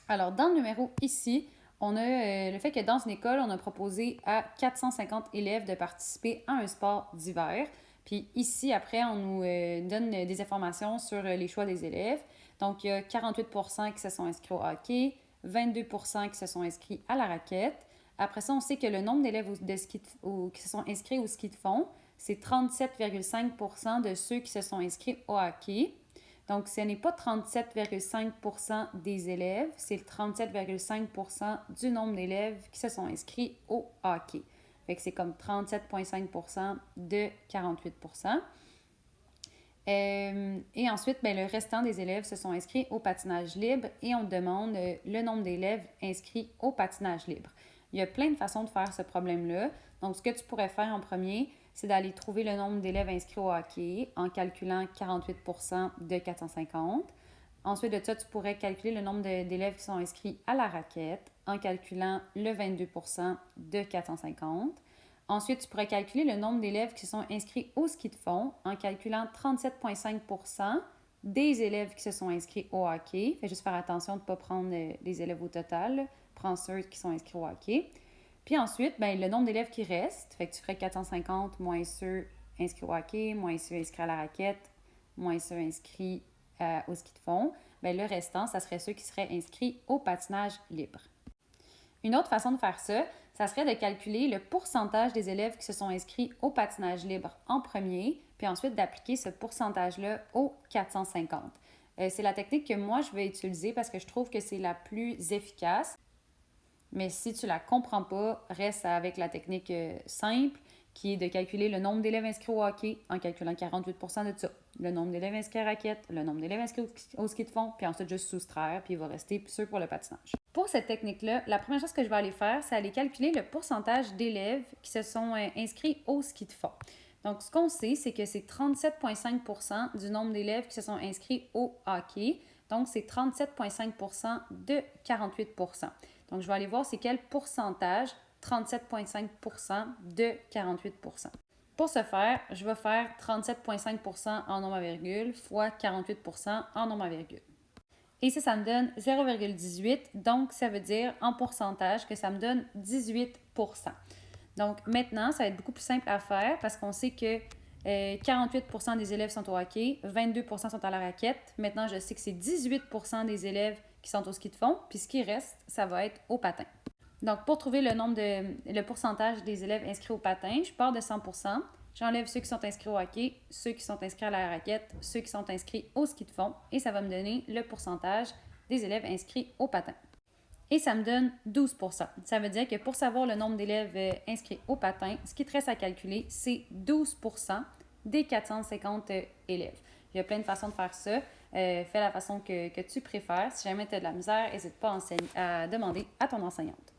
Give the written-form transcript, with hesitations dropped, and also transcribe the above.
Alors, dans le numéro ici, on a le fait que dans une école, on a proposé à 450 élèves de participer à un sport d'hiver. Puis ici, après, on nous donne des informations sur les choix des élèves. Donc, il y a 48% qui se sont inscrits au hockey, 22% qui se sont inscrits à la raquette. Après ça, on sait que le nombre d'élèves qui se sont inscrits au ski de fond, c'est 37,5% de ceux qui se sont inscrits au hockey. Donc, ce n'est pas 37,5% des élèves, c'est 37,5% du nombre d'élèves qui se sont inscrits au hockey. Fait que c'est comme 37,5% de 48%. Et ensuite, ben, le restant des élèves se sont inscrits au patinage libre et on demande le nombre d'élèves inscrits au patinage libre. Il y a plein de façons de faire ce problème-là. Donc, ce que tu pourrais faire en premier, c'est d'aller trouver le nombre d'élèves inscrits au hockey en calculant 48% de 450. Ensuite de ça, tu pourrais calculer le nombre d'élèves qui sont inscrits à la raquette en calculant le 22% de 450. Ensuite, tu pourrais calculer le nombre d'élèves qui sont inscrits au ski de fond en calculant 37,5% des élèves qui se sont inscrits au hockey. Fais juste faire attention de ne pas prendre les élèves au total. Prends ceux qui sont inscrits au hockey. Puis ensuite, ben, le nombre d'élèves qui restent, fait que tu ferais 450 moins ceux inscrits au hockey, moins ceux inscrits à la raquette, moins ceux inscrits au ski de fond. Ben, le restant, ça serait ceux qui seraient inscrits au patinage libre. Une autre façon de faire ça, ça serait de calculer le pourcentage des élèves qui se sont inscrits au patinage libre en premier, puis ensuite d'appliquer ce pourcentage-là au 450. C'est la technique que moi, je vais utiliser parce que je trouve que c'est la plus efficace. Mais si tu ne la comprends pas, reste avec la technique simple qui est de calculer le nombre d'élèves inscrits au hockey en calculant 48% de ça. Le nombre d'élèves inscrits à la raquette, le nombre d'élèves inscrits au ski de fond, puis ensuite juste soustraire, puis il va rester ceux pour le patinage. Pour cette technique-là, la première chose que je vais aller faire, c'est aller calculer le pourcentage d'élèves qui se sont inscrits au ski de fond. Donc, ce qu'on sait, c'est que c'est 37,5% du nombre d'élèves qui se sont inscrits au hockey. Donc, c'est 37,5% de 48%. Donc, je vais aller voir c'est quel pourcentage, 37,5% de 48%. Pour ce faire, je vais faire 37,5% en nombre à virgule fois 48% en nombre à virgule. Et ça me donne 0,18. Donc, ça veut dire en pourcentage que ça me donne 18%. Donc, maintenant, ça va être beaucoup plus simple à faire parce qu'on sait que 48% des élèves sont au hockey, 22% sont à la raquette. Maintenant, je sais que c'est 18% des élèves qui sont au ski de fond, puis ce qui reste, ça va être au patin. Donc, pour trouver le pourcentage des élèves inscrits au patin, je pars de 100%. J'enlève ceux qui sont inscrits au hockey, ceux qui sont inscrits à la raquette, ceux qui sont inscrits au ski de fond, et ça va me donner le pourcentage des élèves inscrits au patin. Et ça me donne 12%. Ça veut dire que pour savoir le nombre d'élèves inscrits au patin, ce qui te reste à calculer, c'est 12% des 450 élèves. Il y a plein de façons de faire ça. Fais la façon que tu préfères. Si jamais tu as de la misère, n'hésite pas à demander à ton enseignante.